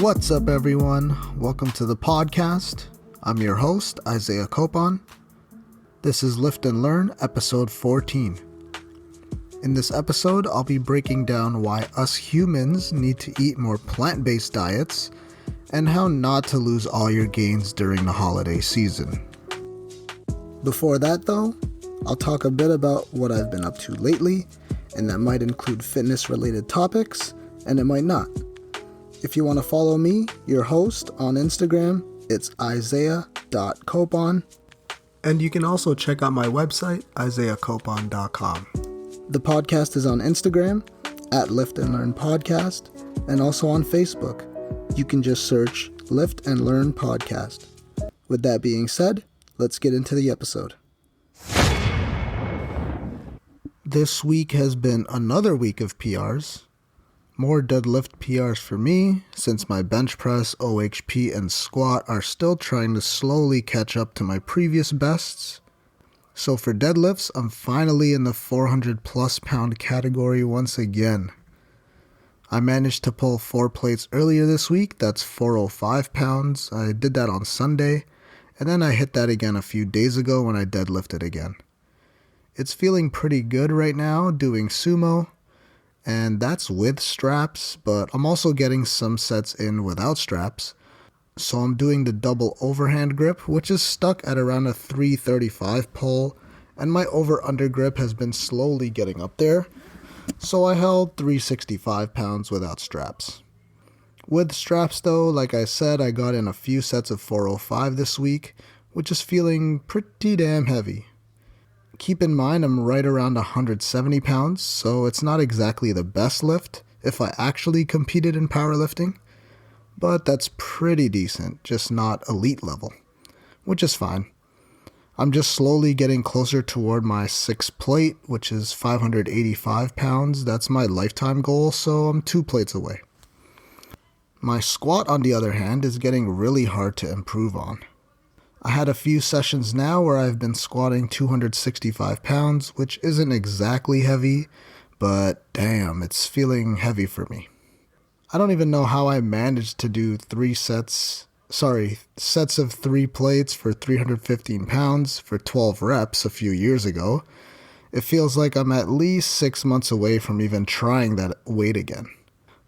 What's up, everyone? Welcome to the podcast. I'm your host, Isaiah Copon. This is Lift and Learn, episode 14. In this episode, I'll be breaking down why us humans need to eat more plant-based diets and how not to lose all your gains during the holiday season. Before that, though, I'll talk a bit about what I've been up to lately, and that might include fitness-related topics, and it might not. If you want to follow me, your host, on Instagram, it's isaiah.copon. And you can also check out my website, isaiahcopon.com. The podcast is on Instagram, at Lift and Learn Podcast, and also on Facebook. You can just search Lift and Learn Podcast. With that being said, let's get into the episode. This week has been another week of PRs. More deadlift PRs for me, since my bench press, OHP, and squat are still trying to slowly catch up to my previous bests. So for deadlifts, I'm finally in the 400 plus pound category once again. I managed to pull 4 plates earlier this week, that's 405 pounds. I did that on Sunday, and then I hit that again a few days ago when I deadlifted again. It's feeling pretty good right now doing sumo, and that's with straps, but I'm also getting some sets in without straps. So I'm doing the double overhand grip, which is stuck at around a 335 pull, and my over-under grip has been slowly getting up there. So I held 365 pounds without straps. With straps though, like I said, I got in a few sets of 405 this week, which is feeling pretty damn heavy. Keep in mind I'm right around 170 pounds, so it's not exactly the best lift if I actually competed in powerlifting, but that's pretty decent, just not elite level, which is fine. I'm just slowly getting closer toward my 6th plate, which is 585 pounds. That's my lifetime goal, so I'm 2 plates away. My squat, on the other hand, is getting really hard to improve on. I had a few sessions now where I've been squatting 265 pounds, which isn't exactly heavy, but damn, it's feeling heavy for me. I don't even know how I managed to do sets of 3 plates for 315 pounds for 12 reps a few years ago. It feels like I'm at least 6 months away from even trying that weight again,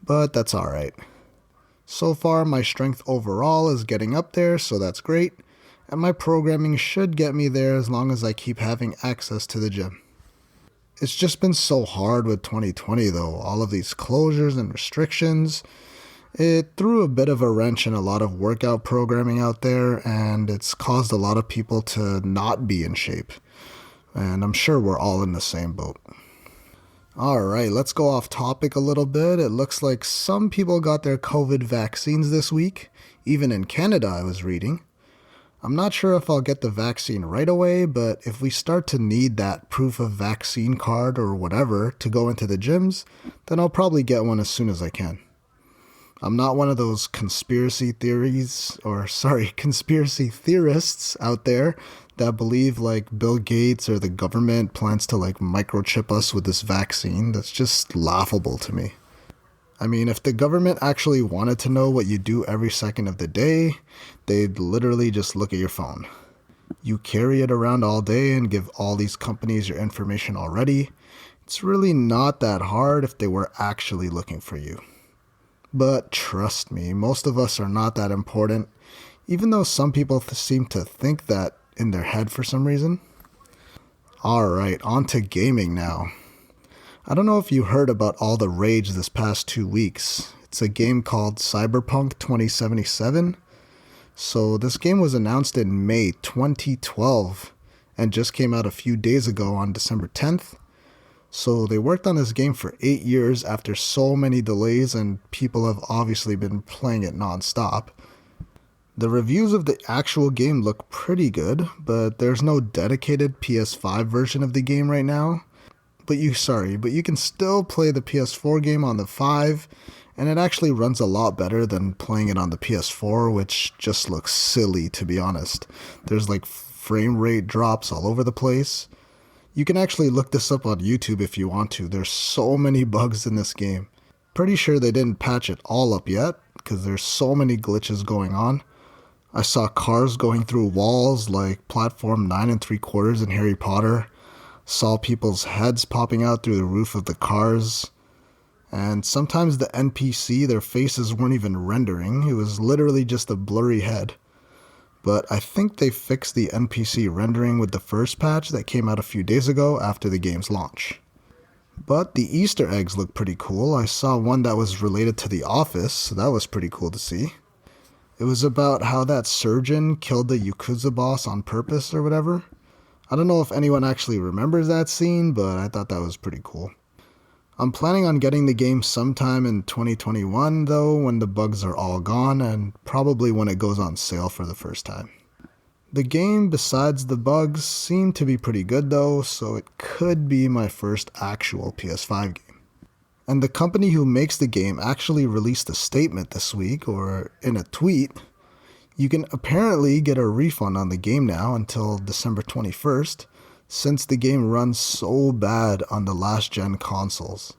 but that's alright. So far, my strength overall is getting up there, so that's great. And my programming should get me there as long as I keep having access to the gym. It's just been so hard with 2020 though, all of these closures and restrictions. It threw a bit of a wrench in a lot of workout programming out there, and it's caused a lot of people to not be in shape. And I'm sure we're all in the same boat. Alright, let's go off topic a little bit. It looks like some people got their COVID vaccines this week. Even in Canada, I was reading. I'm not sure if I'll get the vaccine right away, but if we start to need that proof of vaccine card or whatever to go into the gyms, then I'll probably get one as soon as I can. I'm not one of those conspiracy theorists out there that believe like Bill Gates or the government plans to like microchip us with this vaccine. That's just laughable to me. I mean, if the government actually wanted to know what you do every second of the day, they'd literally just look at your phone. You carry it around all day and give all these companies your information already. It's really not that hard if they were actually looking for you. But trust me, most of us are not that important, even though some people seem to think that in their head for some reason. Alright, on to gaming now. I don't know if you heard about all the rage this past 2 weeks. It's a game called Cyberpunk 2077. So this game was announced in May 2012 and just came out a few days ago on December 10th. So they worked on this game for 8 years after so many delays, and people have obviously been playing it non-stop. The reviews of the actual game look pretty good, but there's no dedicated PS5 version of the game right now. But you can still play the PS4 game on the 5, and it actually runs a lot better than playing it on the PS4, which just looks silly, to be honest. There's like frame rate drops all over the place. You can actually look this up on YouTube if you want to. There's so many bugs in this game. Pretty sure they didn't patch it all up yet, because there's so many glitches going on. I saw cars going through walls like platform 9 3/4 in Harry Potter. Saw people's heads popping out through the roof of the cars. And sometimes the NPC, their faces weren't even rendering. It was literally just a blurry head. But I think they fixed the NPC rendering with the first patch that came out a few days ago after the game's launch. But the Easter eggs look pretty cool. I saw one that was related to The Office, so that was pretty cool to see. It was about how that surgeon killed the Yakuza boss on purpose or whatever. I don't know if anyone actually remembers that scene, but I thought that was pretty cool. I'm planning on getting the game sometime in 2021, though, when the bugs are all gone, and probably when it goes on sale for the first time. The game, besides the bugs, seemed to be pretty good though, so it could be my first actual PS5 game. And the company who makes the game actually released a statement this week, or in a tweet. You can apparently get a refund on the game now until December 21st, since the game runs so bad on the last-gen consoles.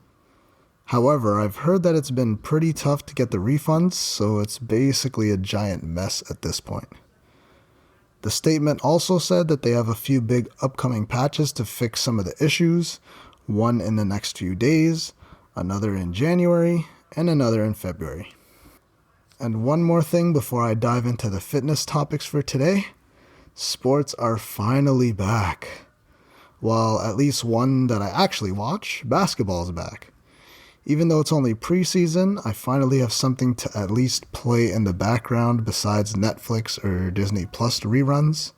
However, I've heard that it's been pretty tough to get the refunds, so it's basically a giant mess at this point. The statement also said that they have a few big upcoming patches to fix some of the issues, one in the next few days, another in January, and another in February. And one more thing before I dive into the fitness topics for today. Sports are finally back. Well, at least one that I actually watch, basketball is back. Even though it's only preseason, I finally have something to at least play in the background besides Netflix or Disney Plus reruns.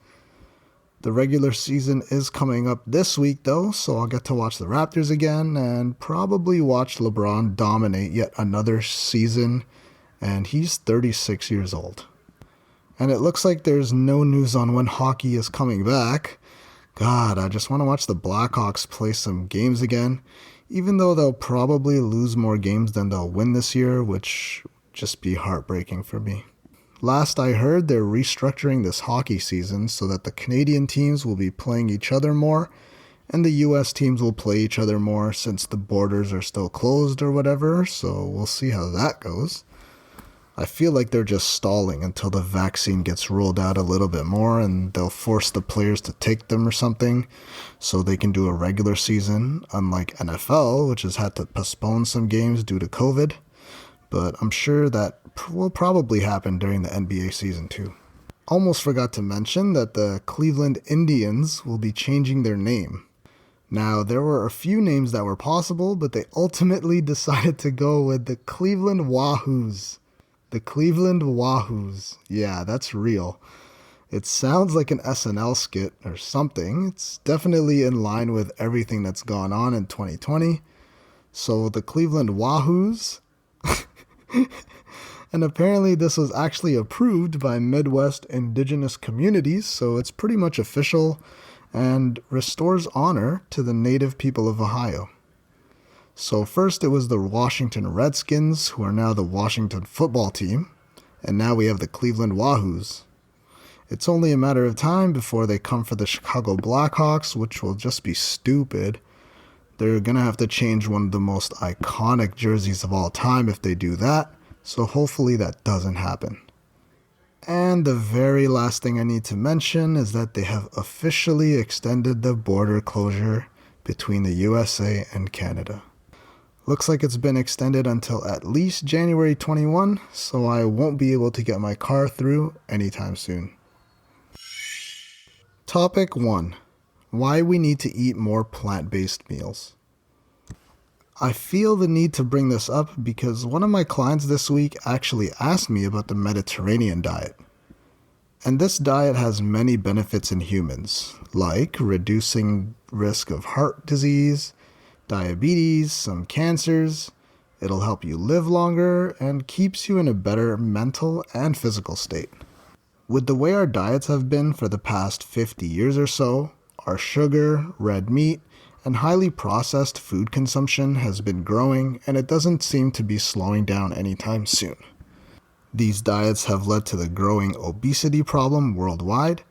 The regular season is coming up this week though, so I'll get to watch the Raptors again and probably watch LeBron dominate yet another season, and he's 36 years old. And it looks like there's no news on when hockey is coming back. God, I just want to watch the Blackhawks play some games again, even though they'll probably lose more games than they'll win this year, which would just be heartbreaking for me. Last I heard, they're restructuring this hockey season so that the Canadian teams will be playing each other more, and the US teams will play each other more since the borders are still closed or whatever, so we'll see how that goes. I feel like they're just stalling until the vaccine gets rolled out a little bit more and they'll force the players to take them or something so they can do a regular season, unlike NFL, which has had to postpone some games due to COVID. But I'm sure that will probably happen during the NBA season too. Almost forgot to mention that the Cleveland Indians will be changing their name. Now, there were a few names that were possible, but they ultimately decided to go with the Cleveland Wahoos. The Cleveland Wahoos. Yeah, that's real. It sounds like an SNL skit or something. It's definitely in line with everything that's gone on in 2020. So the Cleveland Wahoos. And apparently this was actually approved by Midwest indigenous communities, so it's pretty much official and restores honor to the native people of Ohio. So first it was the Washington Redskins, who are now the Washington football team, and now we have the Cleveland Wahoos. It's only a matter of time before they come for the Chicago Blackhawks, which will just be stupid. They're going to have to change one of the most iconic jerseys of all time if they do that, so hopefully that doesn't happen. And the very last thing I need to mention is that they have officially extended the border closure between the USA and Canada. Looks like it's been extended until at least January 21, so I won't be able to get my car through anytime soon. Topic 1. Why we need to eat more plant-based meals. I feel the need to bring this up because one of my clients this week actually asked me about the Mediterranean diet. And this diet has many benefits in humans, like reducing risk of heart disease, diabetes, some cancers. It'll help you live longer and keeps you in a better mental and physical state. With the way our diets have been for the past 50 years or so, our sugar, red meat, and highly processed food consumption has been growing, and it doesn't seem to be slowing down anytime soon. These diets have led to the growing obesity problem worldwide,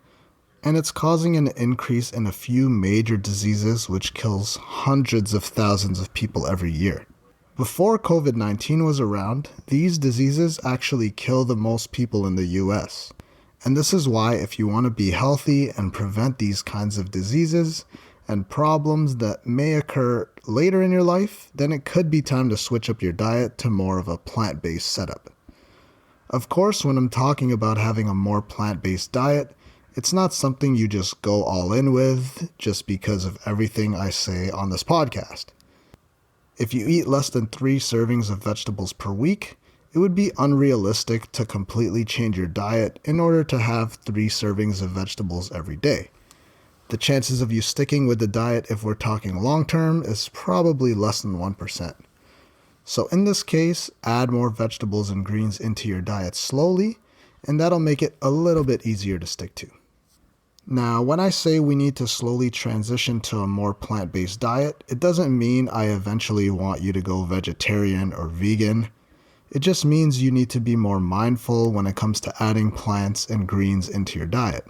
and it's causing an increase in a few major diseases which kills hundreds of thousands of people every year. Before COVID-19 was around, these diseases actually kill the most people in the US. And this is why if you want to be healthy and prevent these kinds of diseases and problems that may occur later in your life, then it could be time to switch up your diet to more of a plant-based setup. Of course, when I'm talking about having a more plant-based diet, it's not something you just go all in with just because of everything I say on this podcast. If you eat less than 3 servings of vegetables per week, it would be unrealistic to completely change your diet in order to have 3 servings of vegetables every day. The chances of you sticking with the diet if we're talking long term is probably less than 1%. So in this case, add more vegetables and greens into your diet slowly, and that'll make it a little bit easier to stick to. Now, when I say we need to slowly transition to a more plant-based diet, it doesn't mean I eventually want you to go vegetarian or vegan. It just means you need to be more mindful when it comes to adding plants and greens into your diet.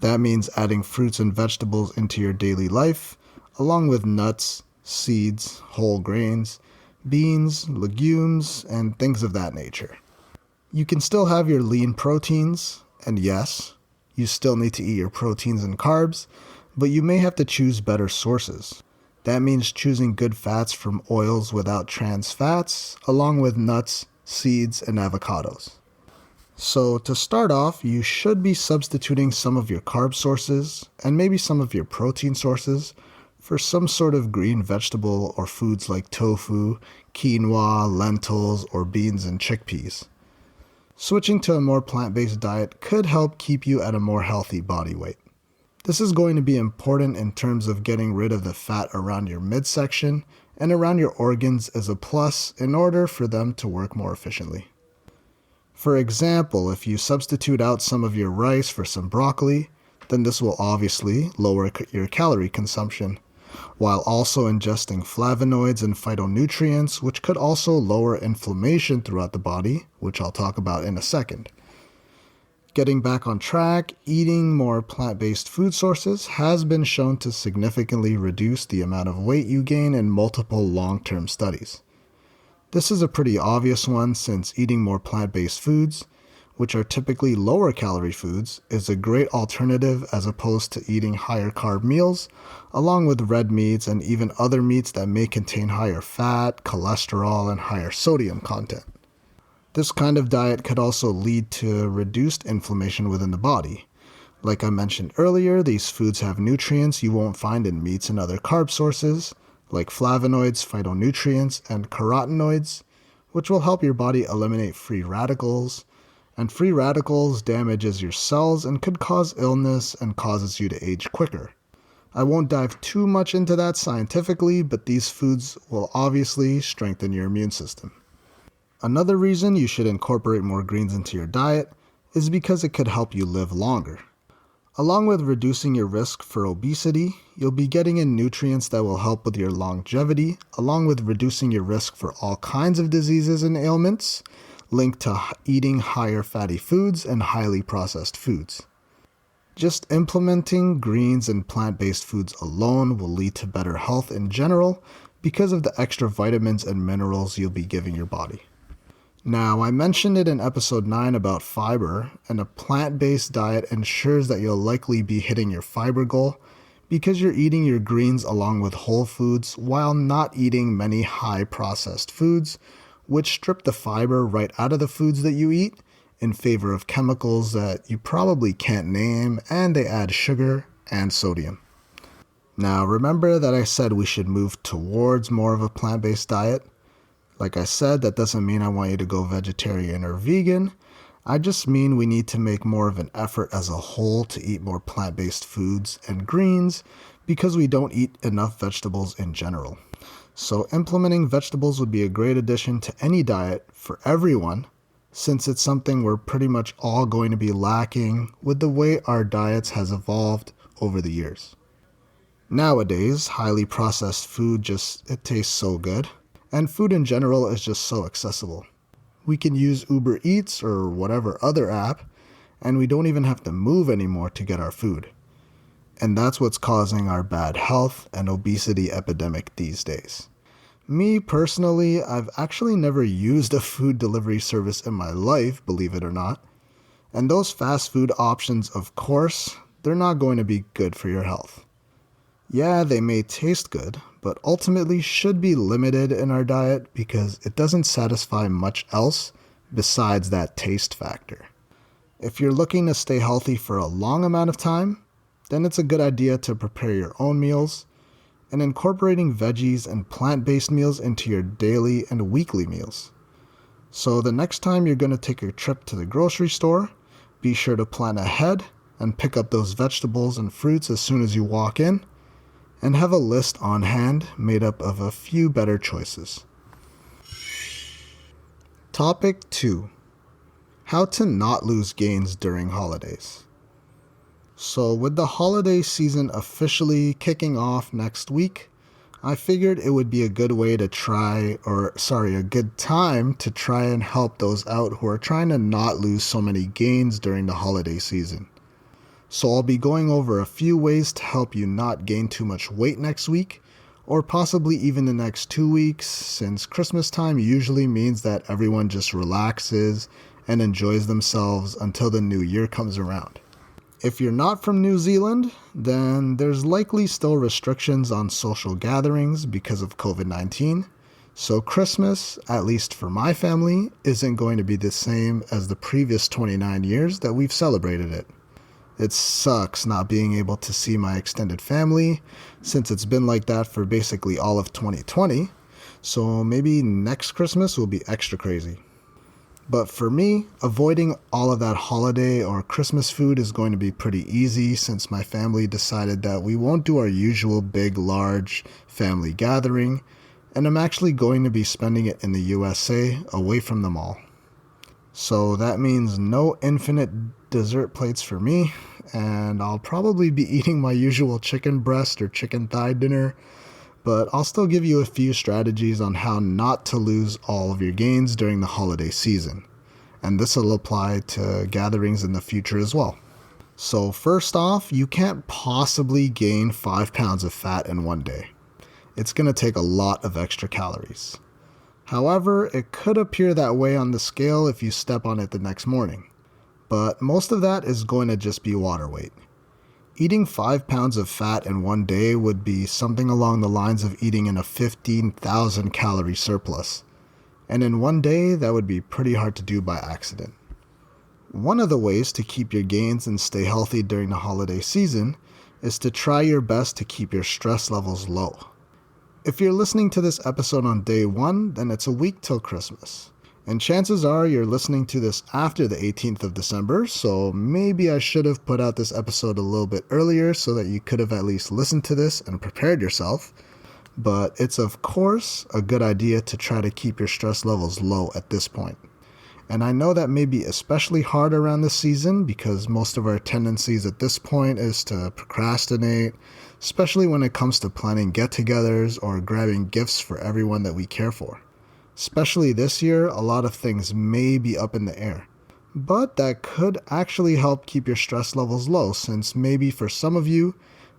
That means adding fruits and vegetables into your daily life, along with nuts, seeds, whole grains, beans, legumes, and things of that nature. You can still have your lean proteins, and yes, you still need to eat your proteins and carbs, but you may have to choose better sources. That means choosing good fats from oils without trans fats, along with nuts, seeds, and avocados. So to start off, you should be substituting some of your carb sources and maybe some of your protein sources for some sort of green vegetable or foods like tofu, quinoa, lentils, or beans and chickpeas. Switching to a more plant-based diet could help keep you at a more healthy body weight. This is going to be important in terms of getting rid of the fat around your midsection and around your organs as a plus in order for them to work more efficiently. For example, if you substitute out some of your rice for some broccoli, then this will obviously lower your calorie consumption, while also ingesting flavonoids and phytonutrients, which could also lower inflammation throughout the body, which I'll talk about in a second. Getting back on track, eating more plant-based food sources has been shown to significantly reduce the amount of weight you gain in multiple long-term studies. This is a pretty obvious one since eating more plant-based foods, which are typically lower calorie foods, is a great alternative as opposed to eating higher carb meals, along with red meats and even other meats that may contain higher fat, cholesterol, and higher sodium content. This kind of diet could also lead to reduced inflammation within the body. Like I mentioned earlier, these foods have nutrients you won't find in meats and other carb sources, like flavonoids, phytonutrients, and carotenoids, which will help your body eliminate free radicals, and free radicals damages your cells and could cause illness and causes you to age quicker. I won't dive too much into that scientifically, but these foods will obviously strengthen your immune system. Another reason you should incorporate more greens into your diet is because it could help you live longer. Along with reducing your risk for obesity, you'll be getting in nutrients that will help with your longevity, along with reducing your risk for all kinds of diseases and ailments linked to eating higher fatty foods and highly processed foods. Just implementing greens and plant-based foods alone will lead to better health in general because of the extra vitamins and minerals you'll be giving your body. Now, I mentioned it in episode 9 about fiber, and a plant-based diet ensures that you'll likely be hitting your fiber goal because you're eating your greens along with whole foods while not eating many high-processed foods, which strip the fiber right out of the foods that you eat in favor of chemicals that you probably can't name, and they add sugar and sodium. Now, remember that I said we should move towards more of a plant-based diet? Like I said, that doesn't mean I want you to go vegetarian or vegan. I just mean we need to make more of an effort as a whole to eat more plant-based foods and greens because we don't eat enough vegetables in general. So implementing vegetables would be a great addition to any diet for everyone, since it's something we're pretty much all going to be lacking with the way our diets has evolved over the years. Nowadays, highly processed food it tastes so good. And food in general is just so accessible. We can use Uber Eats or whatever other app, and we don't even have to move anymore to get our food. And that's what's causing our bad health and obesity epidemic these days. Me personally, I've actually never used a food delivery service in my life, believe it or not. And those fast food options, of course, they're not going to be good for your health. Yeah, they may taste good, but ultimately should be limited in our diet because it doesn't satisfy much else besides that taste factor. If you're looking to stay healthy for a long amount of time, then it's a good idea to prepare your own meals and incorporating veggies and plant-based meals into your daily and weekly meals. So the next time you're going to take a trip to the grocery store, be sure to plan ahead and pick up those vegetables and fruits as soon as you walk in, and have a list on hand made up of a few better choices. Topic 2. How to not lose gains during holidays. So with the holiday season officially kicking off next week, I figured it would be a good time to try and help those out who are trying to not lose so many gains during the holiday season. So I'll be going over a few ways to help you not gain too much weight next week, or possibly even the next 2 weeks, since Christmas time usually means that everyone just relaxes and enjoys themselves until the new year comes around. If you're not from New Zealand, then there's likely still restrictions on social gatherings because of COVID-19. So Christmas, at least for my family, isn't going to be the same as the previous 29 years that we've celebrated it. It sucks not being able to see my extended family, since it's been like that for basically all of 2020. So maybe next Christmas will be extra crazy. But for me, avoiding all of that holiday or Christmas food is going to be pretty easy since my family decided that we won't do our usual big, large family gathering, and I'm actually going to be spending it in the USA away from them all. So that means no infinite dessert plates for me, and I'll probably be eating my usual chicken breast or chicken thigh dinner, but I'll still give you a few strategies on how not to lose all of your gains during the holiday season. And this will apply to gatherings in the future as well. So first off, you can't possibly gain 5 pounds of fat in one day. It's going to take a lot of extra calories. However, it could appear that way on the scale if you step on it the next morning. But most of that is going to just be water weight. Eating 5 pounds of fat in one day would be something along the lines of eating in a 15,000 calorie surplus. And in one day, that would be pretty hard to do by accident. One of the ways to keep your gains and stay healthy during the holiday season is to try your best to keep your stress levels low. If you're listening to this episode on day 1, then it's a week till Christmas. And chances are you're listening to this after the 18th of December, so maybe I should have put out this episode a little bit earlier so that you could have at least listened to this and prepared yourself. But it's of course a good idea to try to keep your stress levels low at this point. And I know that may be especially hard around this season because most of our tendencies at this point is to procrastinate, especially when it comes to planning get-togethers or grabbing gifts for everyone that we care for. Especially this year, a lot of things may be up in the air. But that could actually help keep your stress levels low, since maybe for some of you,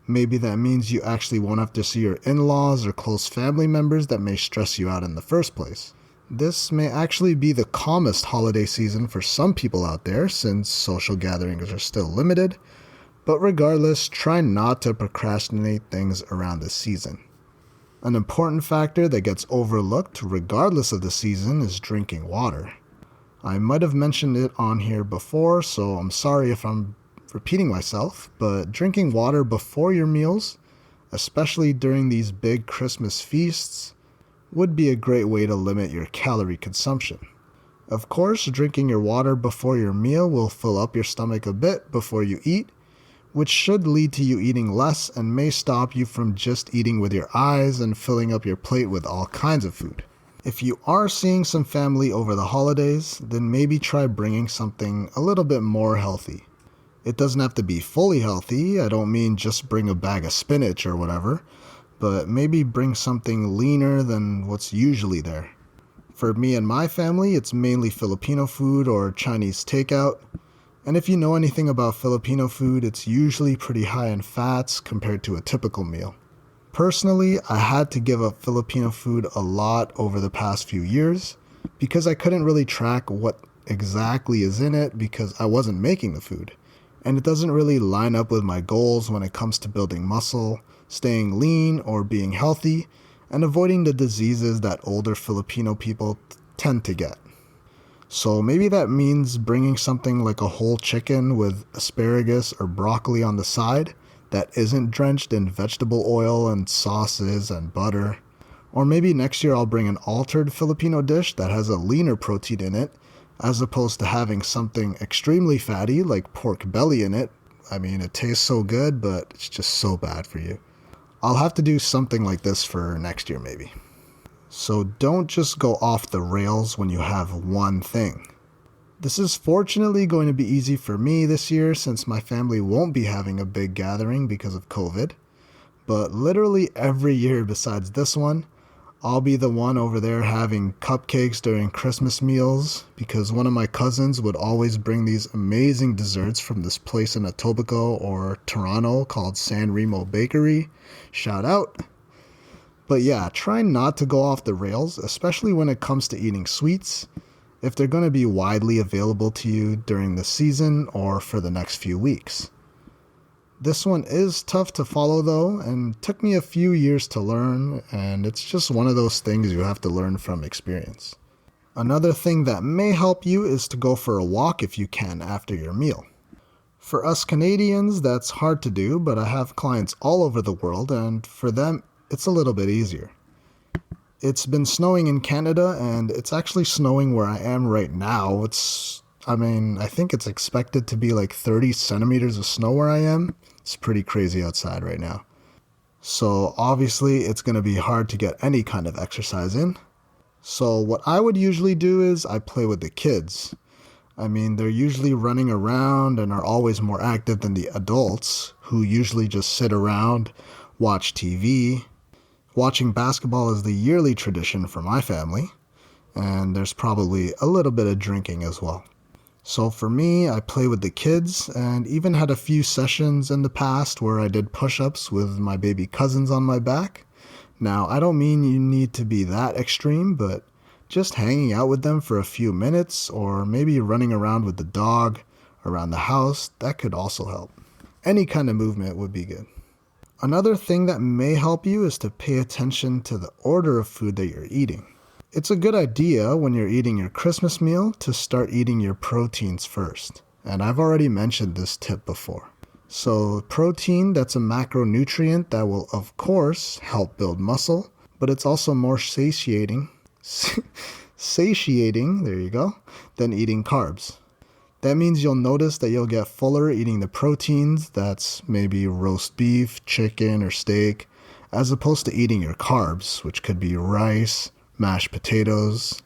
maybe that means you actually won't have to see your in-laws or close family members that may stress you out in the first place. This may actually be the calmest holiday season for some people out there, since social gatherings are still limited. But regardless, try not to procrastinate things around this season. An important factor that gets overlooked regardless of the season is drinking water. I might have mentioned it on here before, so I'm sorry if I'm repeating myself, but drinking water before your meals, especially during these big Christmas feasts, would be a great way to limit your calorie consumption. Of course, drinking your water before your meal will fill up your stomach a bit before you eat, which should lead to you eating less and may stop you from just eating with your eyes and filling up your plate with all kinds of food. If you are seeing some family over the holidays, then maybe try bringing something a little bit more healthy. It doesn't have to be fully healthy, I don't mean just bring a bag of spinach or whatever, but maybe bring something leaner than what's usually there. For me and my family, it's mainly Filipino food or Chinese takeout. And if you know anything about Filipino food, it's usually pretty high in fats compared to a typical meal. Personally, I had to give up Filipino food a lot over the past few years because I couldn't really track what exactly is in it because I wasn't making the food. And it doesn't really line up with my goals when it comes to building muscle, staying lean, or being healthy, and avoiding the diseases that older Filipino people tend to get. So maybe that means bringing something like a whole chicken with asparagus or broccoli on the side that isn't drenched in vegetable oil and sauces and butter. Or maybe next year I'll bring an altered Filipino dish that has a leaner protein in it, as opposed to having something extremely fatty like pork belly in it. I mean, it tastes so good, but it's just so bad for you. I'll have to do something like this for next year maybe. So don't just go off the rails when you have one thing. This is fortunately going to be easy for me this year since my family won't be having a big gathering because of COVID. But literally every year besides this one, I'll be the one over there having cupcakes during Christmas meals because one of my cousins would always bring these amazing desserts from this place in Etobicoke or Toronto called San Remo Bakery. Shout out. But yeah, try not to go off the rails, especially when it comes to eating sweets, if they're going to be widely available to you during the season or for the next few weeks. This one is tough to follow though, and took me a few years to learn, and it's just one of those things you have to learn from experience. Another thing that may help you is to go for a walk if you can after your meal. For us Canadians, that's hard to do, but I have clients all over the world, and for them, it's a little bit easier. It's been snowing in Canada, and it's actually snowing where I am right now. I think it's expected to be like 30 centimeters of snow where I am. It's pretty crazy outside right now. So obviously it's going to be hard to get any kind of exercise in. So what I would usually do is I play with the kids. They're usually running around and are always more active than the adults who usually just sit around, watch TV. Watching basketball is the yearly tradition for my family, and there's probably a little bit of drinking as well. So for me, I play with the kids and even had a few sessions in the past where I did push-ups with my baby cousins on my back. Now, I don't mean you need to be that extreme, but just hanging out with them for a few minutes or maybe running around with the dog around the house, that could also help. Any kind of movement would be good. Another thing that may help you is to pay attention to the order of food that you're eating. It's a good idea when you're eating your Christmas meal to start eating your proteins first. And I've already mentioned this tip before. So protein, that's a macronutrient that will of course help build muscle, but it's also more satiating, there you go, than eating carbs. That means you'll notice that you'll get fuller eating the proteins, that's maybe roast beef, chicken, or steak, as opposed to eating your carbs, which could be rice, mashed potatoes,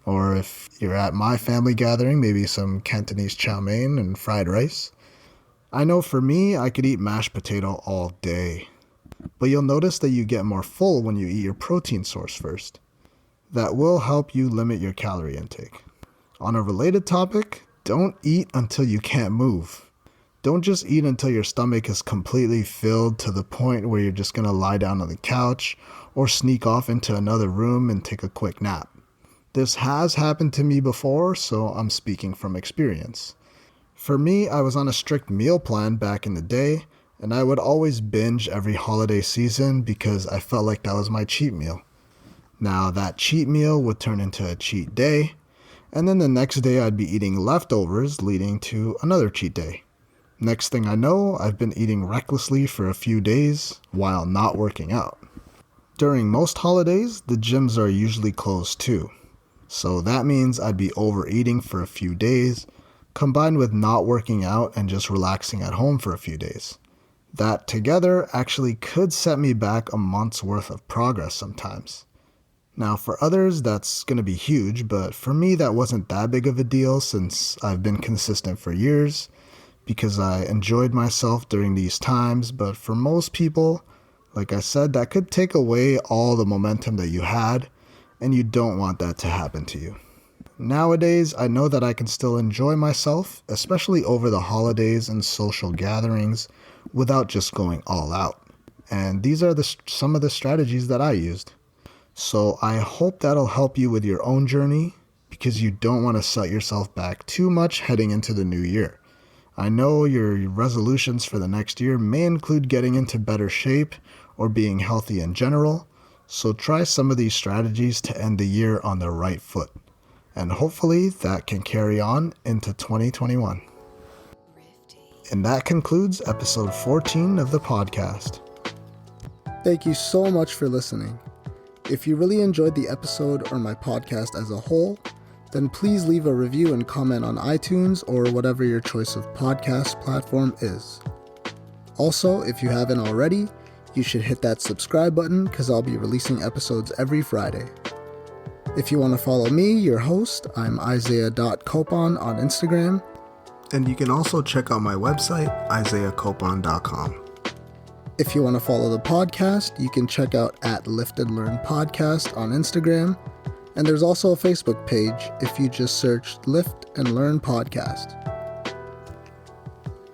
or if you're at my family gathering, maybe some Cantonese chow mein and fried rice. I know for me, I could eat mashed potato all day, but you'll notice that you get more full when you eat your protein source first. That will help you limit your calorie intake. On a related topic, don't eat until you can't move. Don't just eat until your stomach is completely filled to the point where you're just going to lie down on the couch or sneak off into another room and take a quick nap. This has happened to me before, so I'm speaking from experience. For me, I was on a strict meal plan back in the day, and I would always binge every holiday season because I felt like that was my cheat meal. Now, that cheat meal would turn into a cheat day, and then the next day I'd be eating leftovers, leading to another cheat day. Next thing I know, I've been eating recklessly for a few days while not working out. During most holidays, the gyms are usually closed too. So that means I'd be overeating for a few days, combined with not working out and just relaxing at home for a few days. That together actually could set me back a month's worth of progress sometimes. Now for others, that's going to be huge, but for me that wasn't that big of a deal since I've been consistent for years because I enjoyed myself during these times, but for most people, like I said, that could take away all the momentum that you had, and you don't want that to happen to you. Nowadays, I know that I can still enjoy myself, especially over the holidays and social gatherings, without just going all out. And these are some of the strategies that I used. So I hope that'll help you with your own journey, because you don't want to set yourself back too much heading into the new year. I know your resolutions for the next year may include getting into better shape or being healthy in general, so try some of these strategies to end the year on the right foot. And hopefully that can carry on into 2021. And that concludes episode 14 of the podcast. Thank you so much for listening. If you really enjoyed the episode or my podcast as a whole, then please leave a review and comment on iTunes or whatever your choice of podcast platform is. Also, if you haven't already, you should hit that subscribe button because I'll be releasing episodes every Friday. If you want to follow me, your host, I'm Isaiah.Copon on Instagram. And you can also check out my website, isaiahcopon.com. If you want to follow the podcast, you can check out @Lift and Learn Podcast on Instagram. And there's also a Facebook page if you just search Lift and Learn Podcast.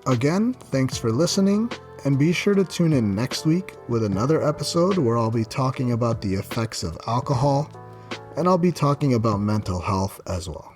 Again, thanks for listening, and be sure to tune in next week with another episode where I'll be talking about the effects of alcohol, and I'll be talking about mental health as well.